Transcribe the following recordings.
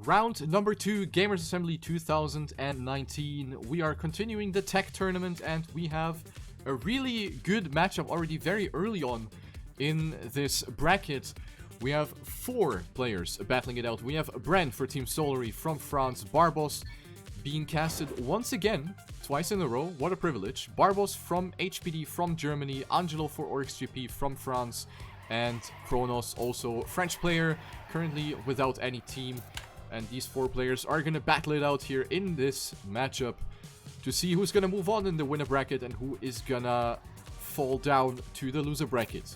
Round number 2, Gamers Assembly 2019. We are continuing the tech tournament and we have a really good matchup already very early on in this bracket. We have 4 players battling it out. We have Bren for Team Solary from France, Barbos being casted once again, twice in a row, what a privilege. Barbos from HPD from Germany, Angelo for OryxGP from France, and Kronos, also French player, currently without any team. And these 4 players are going to battle it out here in this matchup to see who's going to move on in the winner bracket and who is going to fall down to the loser bracket.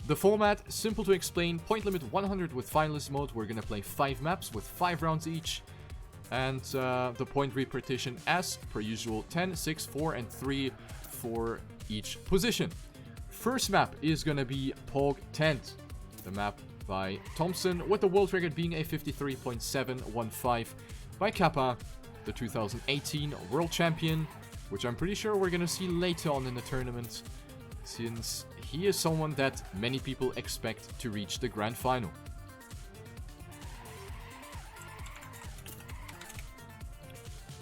The format, simple to explain, point limit 100 with finalist mode. We're going to play 5 maps with 5 rounds each. And the point repartition as per usual, 10, 6, 4, and 3 for each position. First map is going to be Pogtent, the map by Thompson, with the world record being a 53.715 by Kappa, the 2018 world champion, which I'm pretty sure we're going to see later on in the tournament, since he is someone that many people expect to reach the grand final.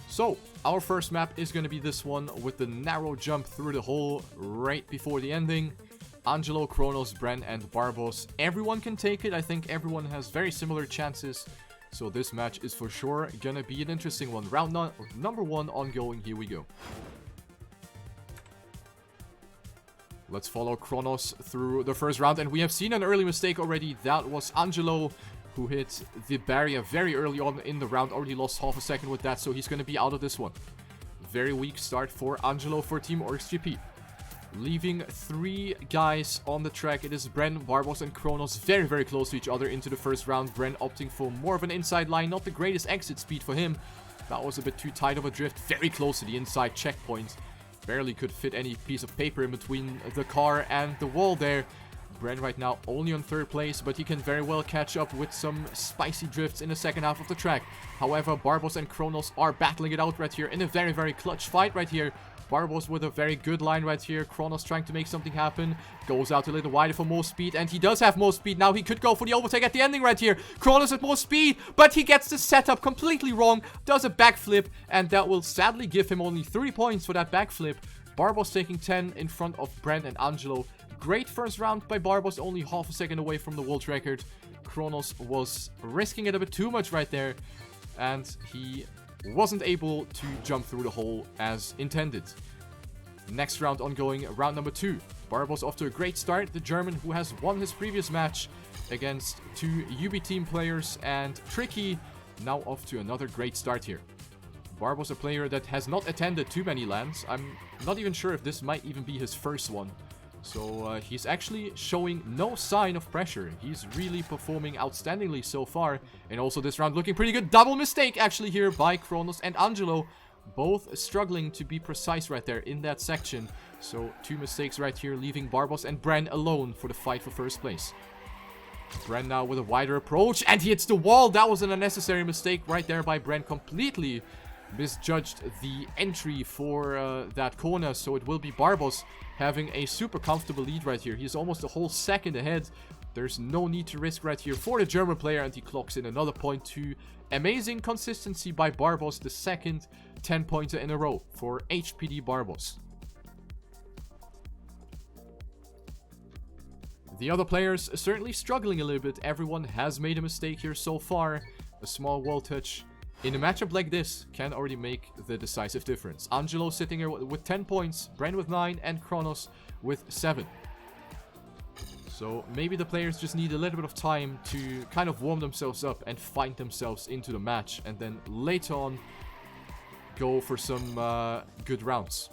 So, our first map is going to be this one with the narrow jump through the hole right before the ending. Angelo, Kronos, Bren, and Barbos. Everyone can take it. I think everyone has very similar chances. So this match is for sure going to be an interesting one. Round number 1 ongoing. Here we go. Let's follow Kronos through the first round. And we have seen an early mistake already. That was Angelo, who hit the barrier very early on in the round. Already lost half a second with that, so he's going to be out of this one. Very weak start for Angelo for Team OryxGP. Leaving 3 guys on the track. It is Bren, Barbos, and Kronos very, very close to each other into the first round. Bren opting for more of an inside line. Not the greatest exit speed for him. That was a bit too tight of a drift. Very close to the inside checkpoint. Barely could fit any piece of paper in between the car and the wall there. Bren right now only on 3rd place, but he can very well catch up with some spicy drifts in the second half of the track. However, Barbos and Kronos are battling it out right here in a very, very clutch fight right here. Barbos with a very good line right here. Kronos trying to make something happen. Goes out a little wider for more speed, and he does have more speed. Now he could go for the overtake at the ending right here. Kronos with more speed, but he gets the setup completely wrong. Does a backflip, and that will sadly give him only 3 points for that backflip. Barbos taking 10 in front of Bren and Angelo. Great first round by Barbos, only half a second away from the world record. Kronos was risking it a bit too much right there, and he wasn't able to jump through the hole as intended. Next round ongoing, round number 2. Barbos off to a great start. The German who has won his previous match against 2 UB team players, and Tricky now off to another great start here. Barbos, a player that has not attended too many lands. I'm not even sure if this might even be his first one. So he's actually showing no sign of pressure. He's really performing outstandingly so far. And also this round looking pretty good. Double mistake actually here by Kronos and Angelo. Both struggling to be precise right there in that section. So 2 mistakes right here, leaving Barbos and Bren alone for the fight for first place. Bren now with a wider approach, and he hits the wall. That was an unnecessary mistake right there by Bren. Completely misjudged the entry for that corner, so it will be Barbos having a super comfortable lead right here. He's almost a whole second ahead. There's no need to risk right here for the German player, and he clocks in another point too. Amazing consistency by Barbos, the second 10-pointer in a row for HPD Barbos. The other players certainly struggling a little bit. Everyone has made a mistake here so far. A small wall touch in a matchup like this can already make the decisive difference. Angelo sitting here with 10 points, Bren with 9, and Kronos with 7. So maybe the players just need a little bit of time to kind of warm themselves up and find themselves into the match, and then later on go for some good rounds.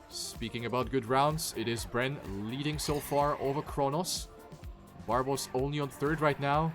Speaking about good rounds, it is Bren leading so far over Kronos. Barbos only on 3rd right now.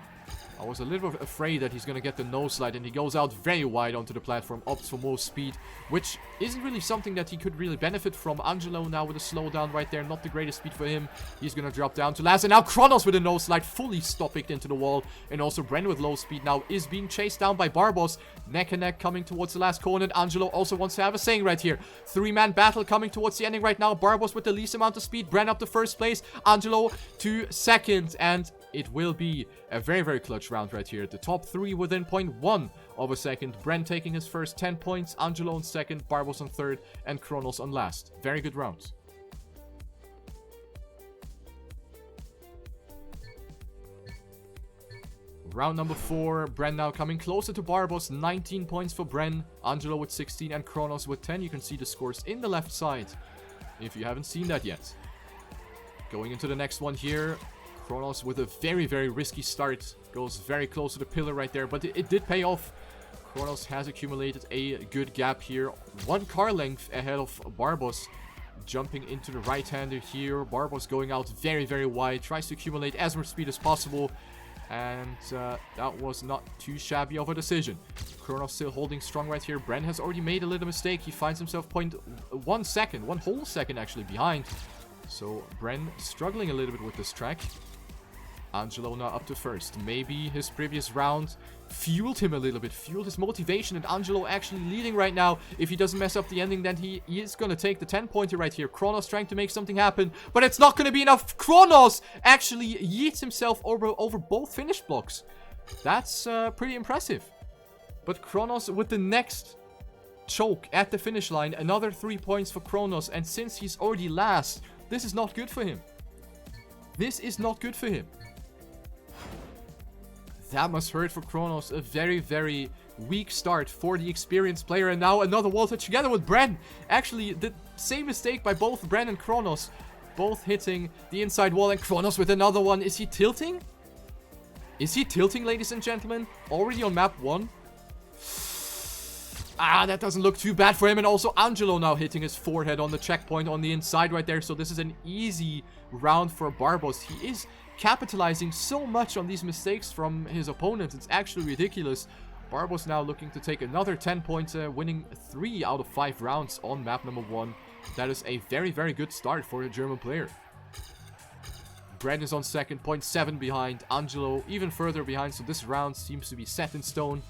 I was a little bit afraid that he's going to get the nose slide, and he goes out very wide onto the platform, opts for more speed, which isn't really something that he could really benefit from. Angelo now with a slowdown right there, not the greatest speed for him. He's going to drop down to last, and now Kronos with a nose slide, fully stopping into the wall, and also Bren with low speed now is being chased down by Barbos. Neck and neck coming towards the last corner, and Angelo also wants to have a saying right here. 3-man battle coming towards the ending right now. Barbos with the least amount of speed, Bren up to 1st place, Angelo to 2nd, and it will be a very, very clutch round right here. The top 3 within 0.1 of a second. Bren taking his first 10 points, Angelo on second, Barbos on third, and Kronos on last. Very good round. Round number 4, Bren now coming closer to Barbos. 19 points for Bren, Angelo with 16, and Kronos with 10. You can see the scores in the left side, if you haven't seen that yet. Going into the next one here, Kronos with a very, very risky start. Goes very close to the pillar right there, but it did pay off. Kronos has accumulated a good gap here. 1 car length ahead of Barbos. Jumping into the right-hander here. Barbos going out very, very wide. Tries to accumulate as much speed as possible. And that was not too shabby of a decision. Kronos still holding strong right here. Bren has already made a little mistake. He finds himself 0.1 second, 1 whole second actually behind. So Bren struggling a little bit with this track. Angelo now up to first. Maybe his previous round fueled him a little bit, fueled his motivation, and Angelo actually leading right now. If he doesn't mess up the ending, then he is going to take the 10-pointer right here. Kronos trying to make something happen, but it's not going to be enough. Kronos actually yeets himself over both finish blocks. That's pretty impressive. But Kronos with the next choke at the finish line. Another 3 points for Kronos, and since he's already last, this is not good for him. This is not good for him. That must hurt for Kronos. A very, very weak start for the experienced player. And now another wall touch together with Bren. Actually, the same mistake by both Bren and Kronos. Both hitting the inside wall. And Kronos with another one. Is he tilting? Is he tilting, ladies and gentlemen? Already on map 1. Ah, that doesn't look too bad for him. And also Angelo now hitting his forehead on the checkpoint on the inside right there. So this is an easy round for Barbos. He is capitalizing so much on these mistakes from his opponents. It's actually ridiculous. Barbos now looking to take another 10 points, winning 3 out of 5 rounds on map number 1. That is a very, very good start for a German player. Bren is on second, 0.7 behind. Angelo even further behind. So this round seems to be set in stone,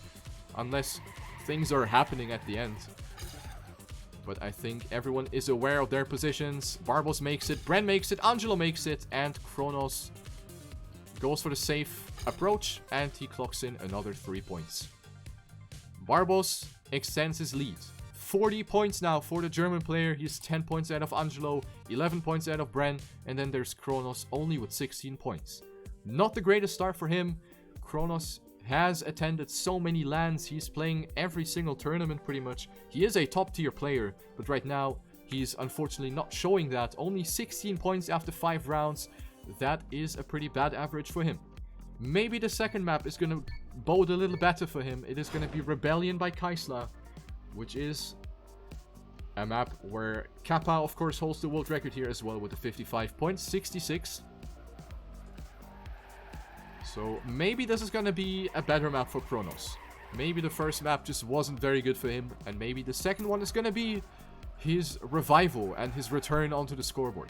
unless things are happening at the end. But I think everyone is aware of their positions. Barbos makes it, Bren makes it, Angelo makes it, and Kronos goes for the safe approach, and he clocks in another 3 points. Barbos extends his lead. 40 points now for the German player. He's 10 points ahead of Angelo, 11 points ahead of Bren, and then there's Kronos only with 16 points. Not the greatest start for him. Kronos has attended so many LANs. He's playing every single tournament pretty much. He is a top tier player, but right now he's unfortunately not showing that. Only 16 points after 5 rounds. That is a pretty bad average for him. Maybe the second map is going to bode a little better for him. It is going to be Rebellion by Kaisla, which is a map where Kappa, of course, holds the world record here as well with the 55 points, 66. So maybe this is going to be a better map for Kronos. Maybe the first map just wasn't very good for him, and maybe the second one is going to be his revival and his return onto the scoreboard.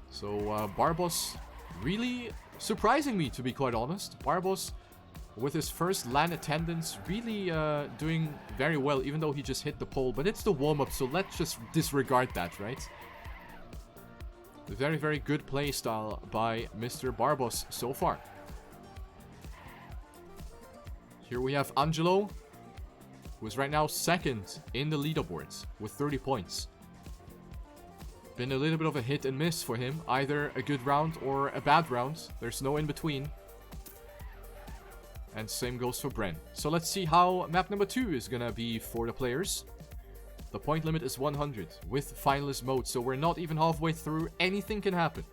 So Barbos really surprising me, to be quite honest. Barbos, with his first LAN attendance, really doing very well, even though he just hit the pole. But it's the warm-up, so let's just disregard that, right? A very, very good play style by Mr. Barbos so far. Here we have Angelo, who is right now second in the leaderboards with 30 points. Been a little bit of a hit and miss for him. Either a good round or a bad round. There's no in between. And same goes for Bren. So let's see how map number 2 is gonna be for the players. The point limit is 100 with finalist mode. So we're not even halfway through. Anything can happen.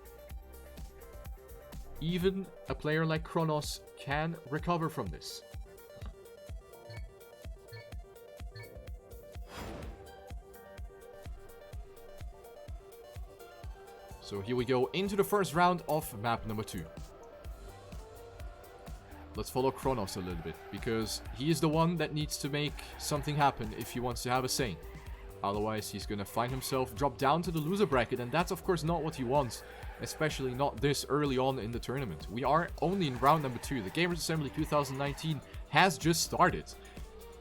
Even a player like Kronos can recover from this. So here we go into the first round of map number 2. Let's follow Kronos a little bit, because he is the one that needs to make something happen if he wants to have a say. Otherwise, he's going to find himself drop down to the loser bracket, and that's of course not what he wants, especially not this early on in the tournament. We are only in round number 2. The Gamers Assembly 2019 has just started.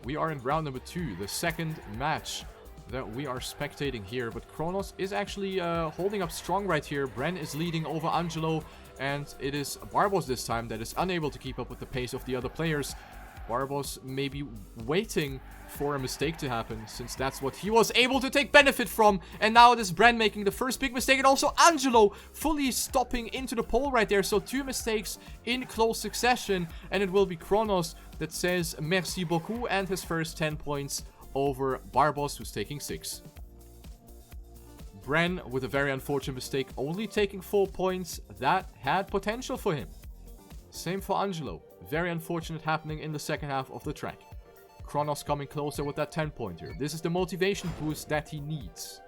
We are in round number 2, the second match that we are spectating here, but Kronos is actually holding up strong right here. Bren is leading over Angelo, And it is Barbos this time that is unable to keep up with the pace of the other players. Barbos may be waiting for a mistake to happen, since that's what he was able to take benefit from. And now it is Bren making the first big mistake, and also Angelo fully stopping into the pole right there. So 2 mistakes in close succession, and it will be Kronos that says merci beaucoup and his first 10 points over Barbos, who's taking 6. Bren with a very unfortunate mistake, only taking 4 points. That had potential for him. Same for Angelo. Very unfortunate happening in the second half of the track. Kronos coming closer with that 10-pointer. This is the motivation boost that he needs.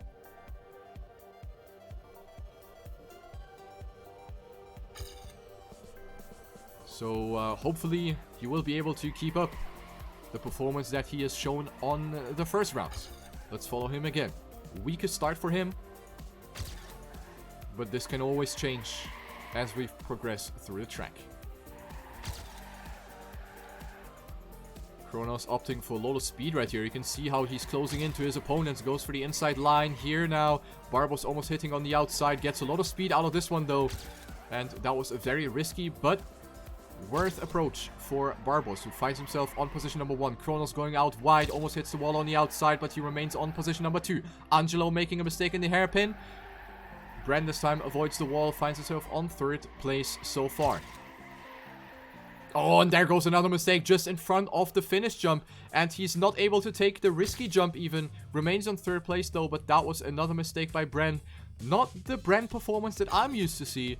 So hopefully he will be able to keep up the performance that he has shown on the first round. Let's follow him again. Weakest start for him. But this can always change as we progress through the track. Kronos opting for a lot of speed right here. You can see how he's closing into his opponents. Goes for the inside line here now. Barbos almost hitting on the outside. Gets a lot of speed out of this one though. And that was a very risky but worth approach for Barbos, who finds himself on position number 1. Kronos going out wide. Almost hits the wall on the outside, but he remains on position number 2. Angelo making a mistake in the hairpin. Bren this time avoids the wall. Finds himself on 3rd place so far. Oh, and there goes another mistake just in front of the finish jump. And he's not able to take the risky jump even. Remains on 3rd place though, but that was another mistake by Bren. Not the Bren performance that I'm used to see.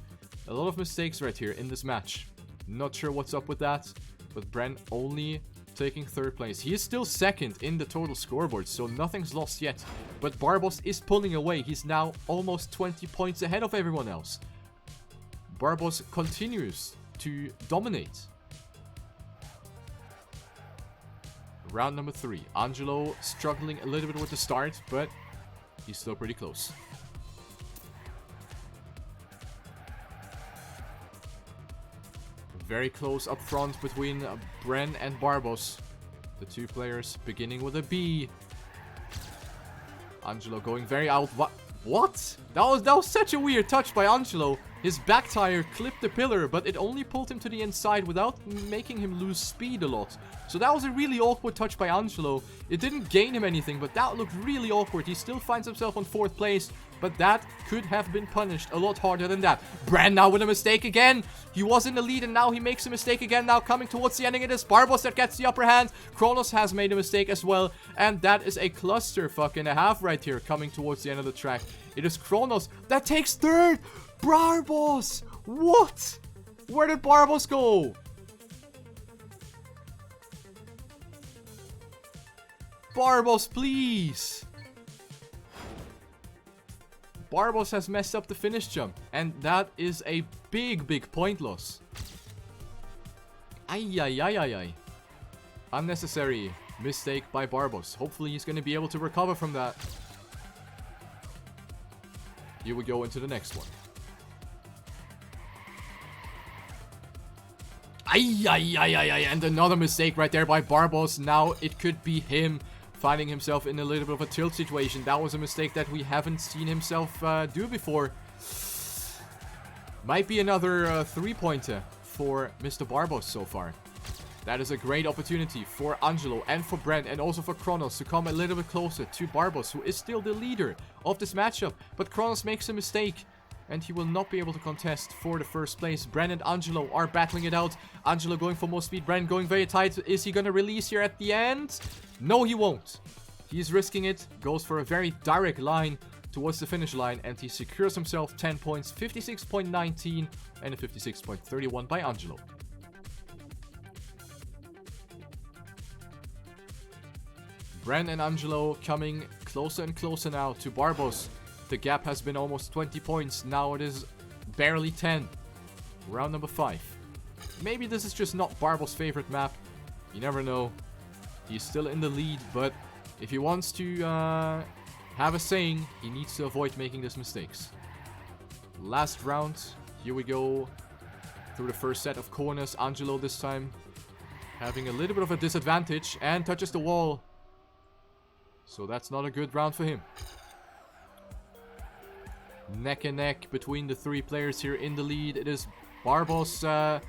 A lot of mistakes right here in this match. Not sure what's up with that, but Bren only taking 3rd place. He is still 2nd in the total scoreboard, so nothing's lost yet. But Barbos is pulling away. He's now almost 20 points ahead of everyone else. Barbos continues to dominate. Round number 3. Angelo struggling a little bit with the start, but he's still pretty close. Very close up front between Bren and Barbos. The 2 players beginning with a B. Angelo going very out. What? That was such a weird touch by Angelo. His back tire clipped the pillar, but it only pulled him to the inside without making him lose speed a lot. So that was a really awkward touch by Angelo. It didn't gain him anything, but that looked really awkward. He still finds himself on 4th place, but that could have been punished a lot harder than that. Bren now with a mistake again. He was in the lead and now he makes a mistake again. Now coming towards the ending, it is Barbos that gets the upper hand. Kronos has made a mistake as well. And that is a clusterfuck and a half right here coming towards the end of the track. It is Kronos that takes 3rd. Barbos! What? Where did Barbos go? Barbos, please! Barbos has messed up the finish jump. And that is a big, big point loss. Ay, ay, ay, ay, ay. Unnecessary mistake by Barbos. Hopefully he's going to be able to recover from that. Here we go into the next one. Ay, ay, ay, ay, ay, and another mistake right there by Barbos. Now it could be him finding himself in a little bit of a tilt situation. That was a mistake that we haven't seen himself do before. Might be another 3-pointer for Mr. Barbos so far. That is a great opportunity for Angelo and for Bren and also for Kronos to come a little bit closer to Barbos, who is still the leader of this matchup. But Kronos makes a mistake and he will not be able to contest for the 1st place. Bren and Angelo are battling it out. Angelo going for more speed. Bren going very tight. Is he going to release here at the end? No, he won't. He's risking it. Goes for a very direct line towards the finish line. And he secures himself 10 points. 56.19 and a 56.31 by Angelo. Bren and Angelo coming closer and closer now to Barbos. The gap has been almost 20 points. Now it is barely 10. Round number 5. Maybe this is just not Barbos' favorite map. You never know. He's still in the lead, but if he wants to have a saying, he needs to avoid making these mistakes. Last round. Here we go through the first set of corners. Angelo this time having a little bit of a disadvantage and touches the wall. So that's not a good round for him. Neck and neck between the 3 players here in the lead. It is Barbos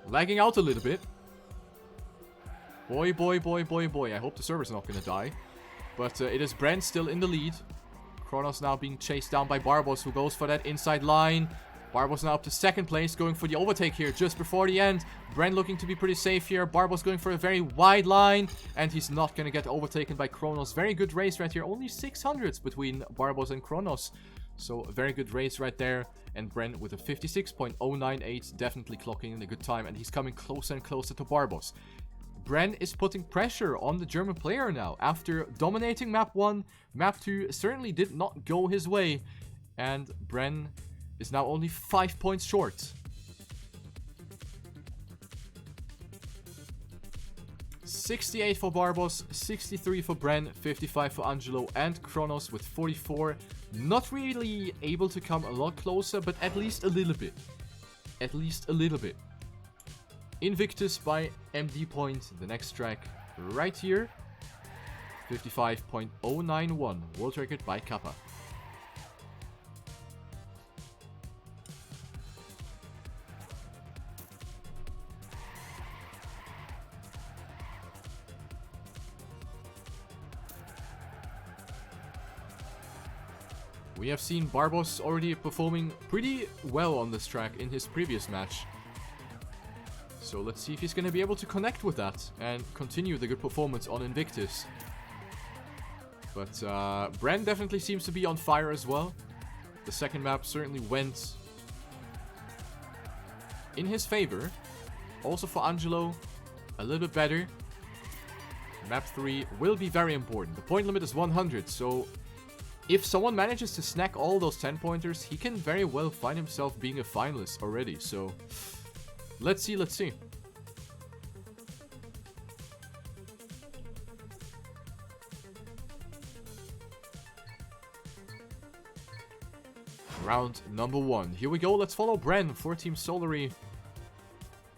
lagging out a little bit. Boy, boy, boy, boy, boy. I hope the server's not going to die. But it is Bren still in the lead. Kronos now being chased down by Barbos, who goes for that inside line. Barbos now up to second place, going for the overtake here just before the end. Bren looking to be pretty safe here. Barbos going for a very wide line, and he's not going to get overtaken by Kronos. Very good race right here. Only 600s between Barbos and Kronos. So a very good race right there. And Bren with a 56.098, definitely clocking in a good time. And he's coming closer and closer to Barbos. Bren is putting pressure on the German player now. After dominating map 1, map 2 certainly did not go his way. And Bren is now only 5 points short. 68 for Barbos, 63 for Bren, 55 for Angelo, and Kronos with 44. Not really able to come a lot closer, but at least a little bit. At least a little bit. Invictus by MD point, the next track right here. 55.091, world record by Kappa. We have seen Barbos already performing pretty well on this track in his previous match. So let's see if he's going to be able to connect with that and continue the good performance on Invictus. But Bren definitely seems to be on fire as well. The second map certainly went in his favor. Also for Angelo, a little bit better. Map 3 will be very important. The point limit is 100, so if someone manages to snack all those 10 pointers, he can very well find himself being a finalist already. So let's see, let's see. Round number 1. Here we go. Let's follow Bren for Team Solary.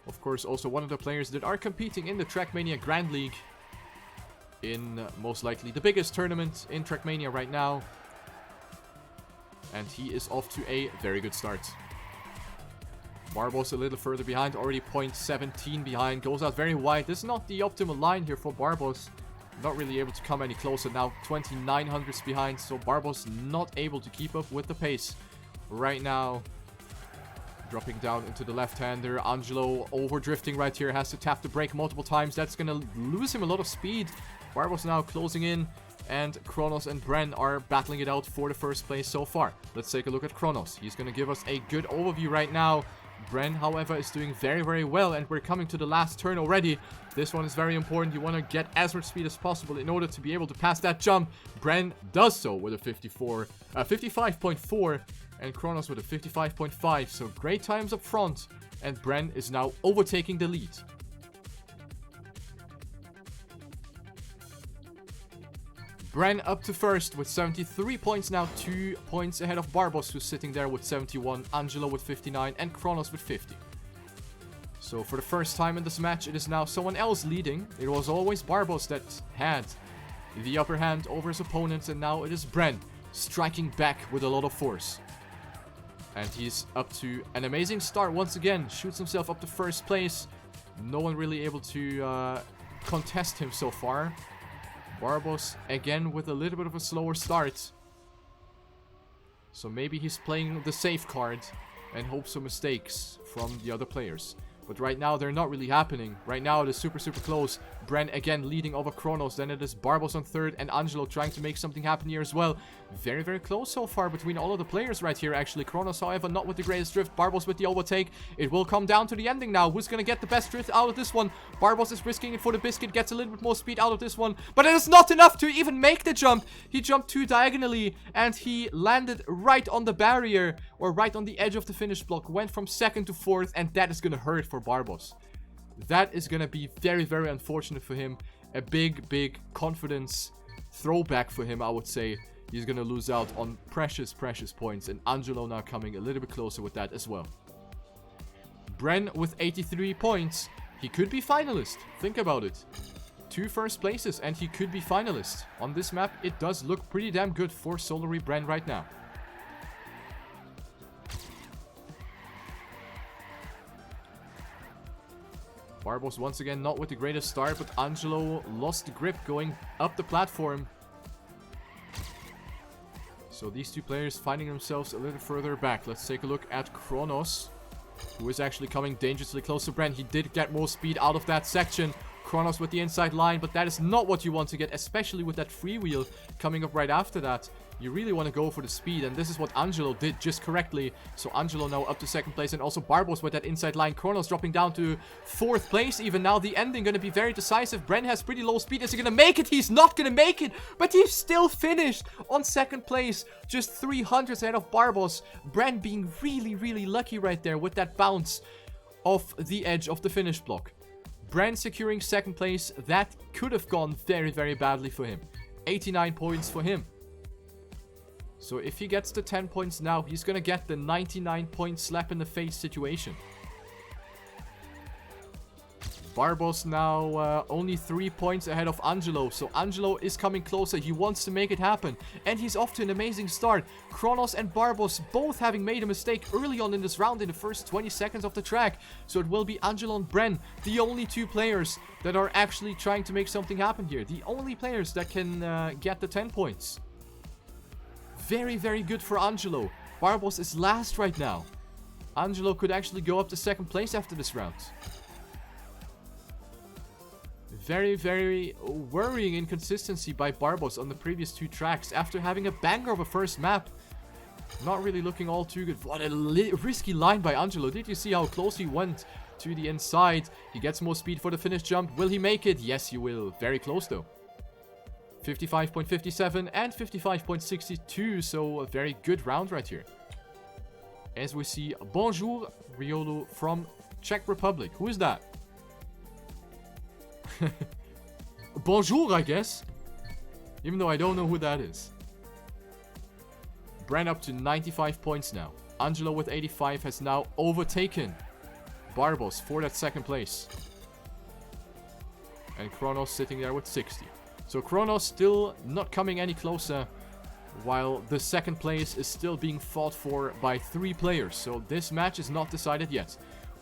Of course, also one of the players that are competing in the TrackMania Grand League. In most likely the biggest tournament in TrackMania right now. And he is off to a very good start. Barbos a little further behind, already 0.17 behind. Goes out very wide. This is not the optimal line here for Barbos. Not really able to come any closer. Now 2900s behind, so Barbos not able to keep up with the pace right now. Dropping down into the left-hander. Angelo over drifting right here. Has to tap the brake multiple times. That's going to lose him a lot of speed. Barbos now closing in. And Kronos and Bren are battling it out for the first place so far. Let's take a look at Kronos. He's going to give us a good overview right now. Bren, however, is doing very, very well. And we're coming to the last turn already. This one is very important. You want to get as much speed as possible in order to be able to pass that jump. Bren does so with a 55.4. And Kronos with a 55.5. So great times up front. And Bren is now overtaking the lead. Bren up to first with 73 points now, 2 points ahead of Barbos, who's sitting there with 71, Angelo with 59, and Kronos with 50. So for the first time in this match, it is now someone else leading. It was always Barbos that had the upper hand over his opponents, and now it is Bren striking back with a lot of force. And he's up to an amazing start once again, shoots himself up to first place. No one really able to contest him so far. Barbos again with a little bit of a slower start. So maybe he's playing the safe card and hopes for mistakes from the other players. But right now they're not really happening. Right now it is super, super close. Bren again leading over Kronos. Then it is Barbos on third and Angelo trying to make something happen here as well. Very, very close so far between all of the players right here actually. Kronos, however, not with the greatest drift. Barbos with the overtake. It will come down to the ending now. Who's going to get the best drift out of this one? Barbos is risking it for the biscuit. Gets a little bit more speed out of this one. But it is not enough to even make the jump. He jumped too diagonally and he landed right on the barrier. Or right on the edge of the finish block. Went from second to fourth, and that is going to hurt for Barbos. That is going to be very, very unfortunate for him. A big, big confidence throwback for him, I would say. He's going to lose out on precious, precious points. And Angelo now coming a little bit closer with that as well. Bren with 83 points. He could be finalist. Think about it. 2 first places and he could be finalist. On this map, it does look pretty damn good for Solary Bren right now. Barbos once again not with the greatest start, but Angelo lost the grip going up the platform. So these two players finding themselves a little further back. Let's take a look at Kronos, who is actually coming dangerously close to Bren. He did get more speed out of that section. Kronos with the inside line, but that is not what you want to get, especially with that freewheel coming up right after that. You really want to go for the speed, and this is what Angelo did just correctly. So Angelo now up to second place, and also Barbos with that inside line. Kronos dropping down to fourth place. Even now, the ending going to be very decisive. Bren has pretty low speed. Is he going to make it? He's not going to make it, but he still finished on second place, just 300 ahead of Barbos. Bren being really, really lucky right there with that bounce off the edge of the finish block. Bren securing second place. That could have gone very, very badly for him. 89 points for him. So if he gets the 10 points now, he's going to get the 99-point slap in the face situation. Barbos now only 3 points ahead of Angelo. So Angelo is coming closer. He wants to make it happen. And he's off to an amazing start. Kronos and Barbos both having made a mistake early on in this round in the first 20 seconds of the track. So it will be Angelo and Bren, the only two players that are actually trying to make something happen here. The only players that can get the 10 points. Very, very good for Angelo. Barbos is last right now. Angelo could actually go up to second place after this round. Very, very worrying inconsistency by Barbos on the previous two tracks. After having a banger of a first map, not really looking all too good. What a risky line by Angelo. Did you see how close he went to the inside? He gets more speed for the finish jump. Will he make it? Yes, he will. Very close though. 55.57 and 55.62, so a very good round right here. As we see, bonjour, Riolo from Czech Republic. Who is that? Bonjour, I guess. Even though I don't know who that is. Bren up to 95 points now. Angelo with 85 has now overtaken Barbos for that second place. And Kronos sitting there with 60. So Kronos still not coming any closer, while the second place is still being fought for by 3 players. So this match is not decided yet.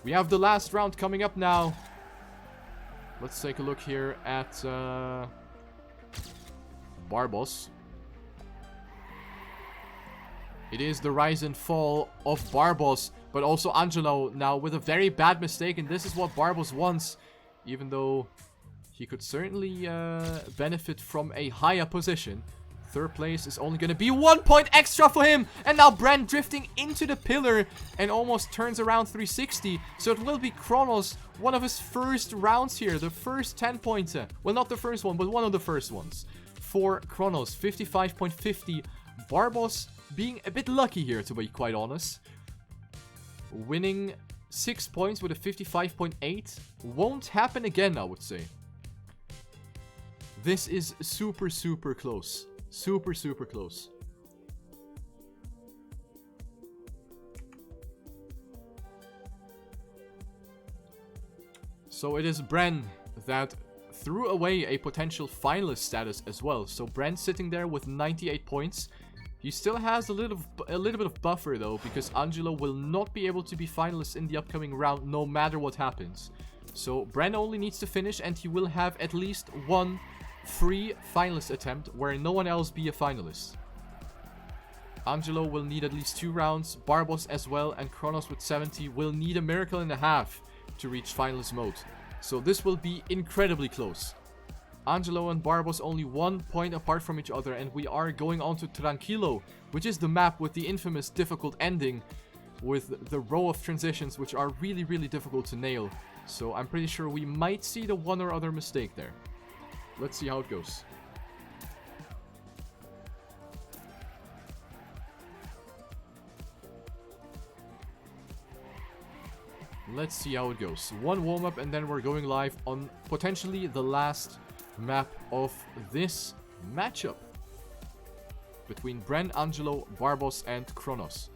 We have the last round coming up now. Let's take a look here at Barbos. It is the rise and fall of Barbos, but also Angelo now with a very bad mistake, and this is what Barbos wants, even though he could certainly benefit from a higher position. Third place is only going to be 1 point extra for him. And now Bren drifting into the pillar and almost turns around 360. So it will be Kronos, one of his first rounds here. The first 10-pointer. Well, not the first one, but one of the first ones. For Kronos, 55.50. Barbos being a bit lucky here, to be quite honest. Winning 6 points with a 55.8. Won't happen again, I would say. This is super, super close. Super, super close. So it is Bren that threw away a potential finalist status as well. So Bren sitting there with 98 points. He still has a little bit of buffer though, because Angelo will not be able to be finalist in the upcoming round no matter what happens. So Bren only needs to finish and he will have at least one free finalist attempt where no one else be a finalist. Angelo will need at least 2 rounds, Barbos as well, and Kronos with 70 will need a miracle and a half to reach finalist mode. So this will be incredibly close. Angelo and Barbos only 1 point apart from each other, and we are going on to Tranquilo, which is the map with the infamous difficult ending with the row of transitions which are really, really difficult to nail. So I'm pretty sure we might see the one or other mistake there. Let's see how it goes. Let's see how it goes. One warm-up and then we're going live on potentially the last map of this matchup between Bren, Angelo, Barbos and Kronos.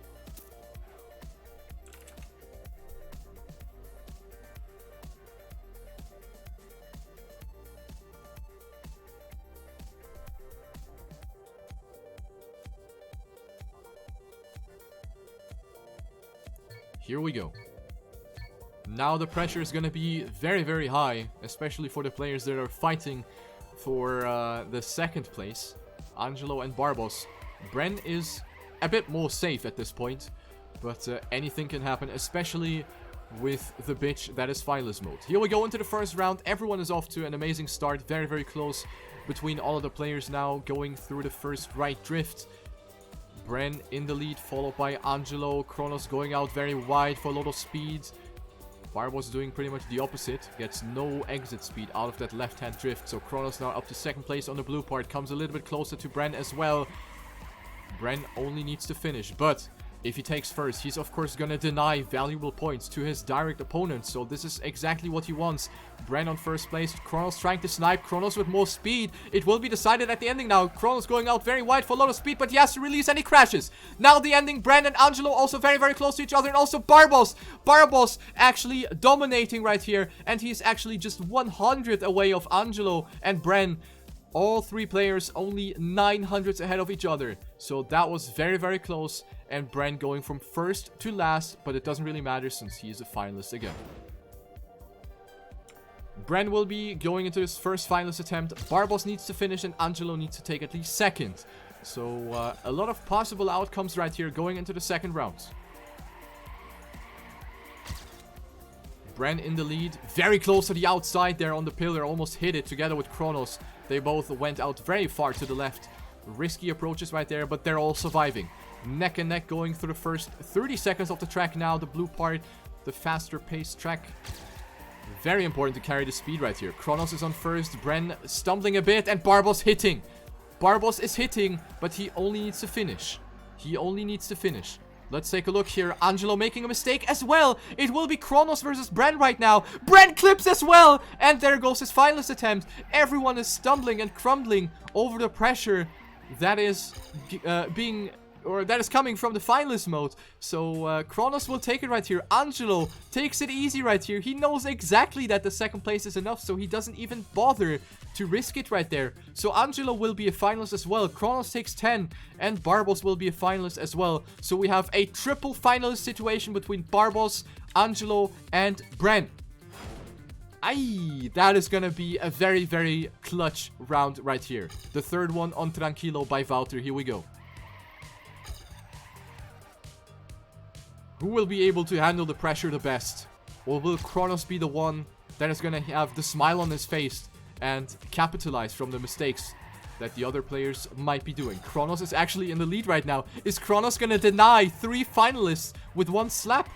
Here we go. Now the pressure is going to be very, very high, especially for the players that are fighting for the second place. Angelo and Barbos. Bren is a bit more safe at this point, but anything can happen, especially with the bitch that is finalist mode. Here we go into the first round. Everyone is off to an amazing start. Very, very close between all of the players now going through the first right drift. Bren in the lead, followed by Angelo. Kronos going out very wide for a lot of speed. Barbos doing pretty much the opposite. Gets no exit speed out of that left-hand drift. So Kronos now up to second place on the blue part. Comes a little bit closer to Bren as well. Bren only needs to finish, but if he takes first, he's of course gonna deny valuable points to his direct opponent. So this is exactly what he wants. Bren on first place. Kronos trying to snipe. Kronos with more speed. It will be decided at the ending now. Kronos going out very wide for a lot of speed, but he has to release and he crashes. Now the ending. Bren and Angelo also very, very close to each other. And also Barbos. Barbos actually dominating right here. And he's actually just 100 away of Angelo and Bren. All three players only 900s ahead of each other. So that was very, very close. And Bren going from first to last. But it doesn't really matter since he is a finalist again. Bren will be going into his first finalist attempt. Barbos needs to finish and Angelo needs to take at least second. So a lot of possible outcomes right here going into the second round. Bren in the lead. Very close to the outside there on the pillar. Almost hit it together with Kronos. They both went out very far to the left. Risky approaches right there, but they're all surviving. Neck and neck going through the first 30 seconds of the track now. The blue part, the faster paced track. Very important to carry the speed right here. Kronos is on first. Bren stumbling a bit and Barbos hitting. Barbos is hitting, but he only needs to finish. He only needs to finish. Let's take a look here. Angelo making a mistake as well. It will be Kronos versus Bren right now. Bren clips as well. And there goes his finalist attempt. Everyone is stumbling and crumbling over the pressure that is that is coming from the finalist mode. So Kronos will take it right here. Angelo takes it easy right here. He knows exactly that the second place is enough, so he doesn't even bother to risk it right there. So Angelo will be a finalist as well. Kronos takes 10 and Barbos will be a finalist as well. So we have a triple finalist situation between Barbos, Angelo and Bren. Aye, that is gonna be a very, very clutch round right here. The third one on Tranquilo by Wouter. Here we go. Who will be able to handle the pressure the best? Or will Kronos be the one that is gonna have the smile on his face and capitalize from the mistakes that the other players might be doing? Kronos is actually in the lead right now. Is Kronos gonna deny 3 finalists with 1 slap?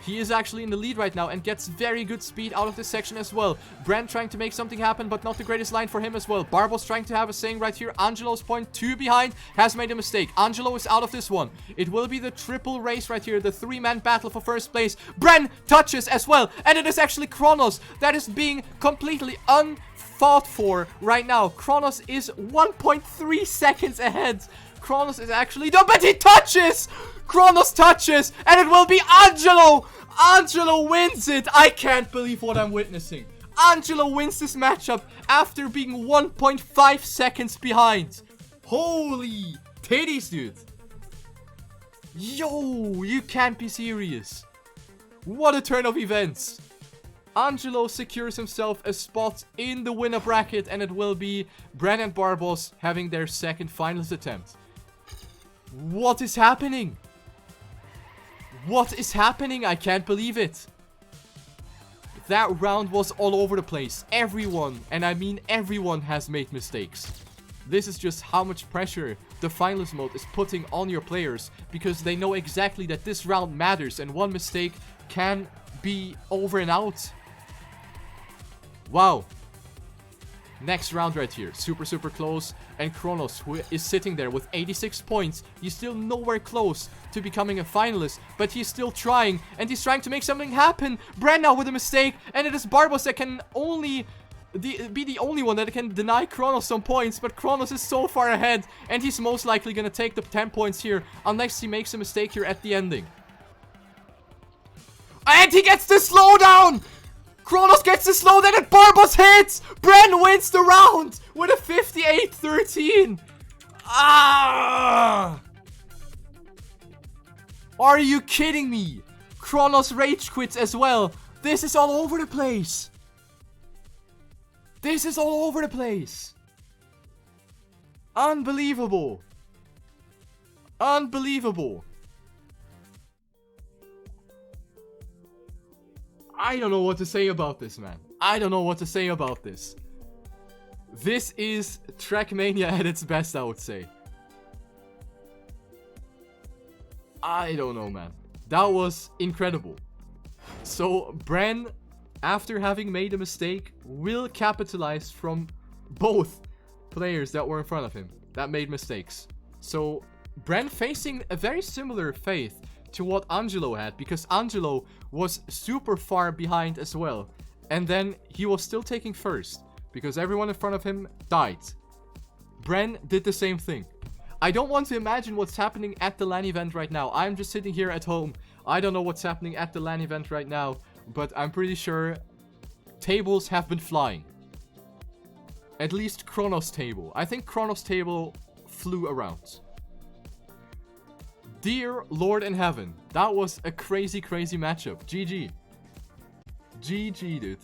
He is actually in the lead right now and gets very good speed out of this section as well. Bren trying to make something happen, but not the greatest line for him as well. Barbos trying to have a saying right here. Angelo's point 2 behind has made a mistake. Angelo is out of this one. It will be the triple race right here. The 3-man battle for first place. Bren touches as well. And it is actually Kronos that is being completely unfought for right now. Kronos is 1.3 seconds ahead. Kronos is actually done, but he touches! Kronos touches, and it will be Angelo! Angelo wins it! I can't believe what I'm witnessing. Angelo wins this matchup after being 1.5 seconds behind. Holy titties, dude. Yo, you can't be serious. What a turn of events. Angelo secures himself a spot in the winner bracket, and it will be Bren and Barbos having their second finalist attempt. What is happening? What is happening? I can't believe it. That round was all over the place. Everyone, and I mean everyone, has made mistakes. This is just how much pressure the finalist mode is putting on your players, because they know exactly that this round matters and one mistake can be over and out. Wow. Next round right here. Super, super close. And Kronos, who is sitting there with 86 points. He's still nowhere close to becoming a finalist. But he's still trying. And he's trying to make something happen. Bren now with a mistake. And it is Barbos that can only be the only one that can deny Kronos some points. But Kronos is so far ahead. And he's most likely going to take the 10 points here. Unless he makes a mistake here at the ending. And he gets the slowdown! Kronos gets the slow, then and Barbos hits! Bren wins the round with a 58-13. Ah! Are you kidding me? Kronos rage quits as well. This is all over the place. This is all over the place. Unbelievable. Unbelievable. I don't know what to say about this, man. I don't know what to say about this. This is TrackMania at its best, I would say. I don't know, man. That was incredible. So, Bren, after having made a mistake, will capitalize from both players that were in front of him that made mistakes. So, Bren facing a very similar fate to what Angelo had, because Angelo was super far behind as well. And then he was still taking first, because everyone in front of him died. Bren did the same thing. I don't want to imagine what's happening at the LAN event right now. I'm just sitting here at home. I don't know what's happening at the LAN event right now, but I'm pretty sure tables have been flying. At least Kronos table. I think Kronos table flew around. Dear Lord in Heaven, that was a crazy, crazy matchup. GG. GG, dude.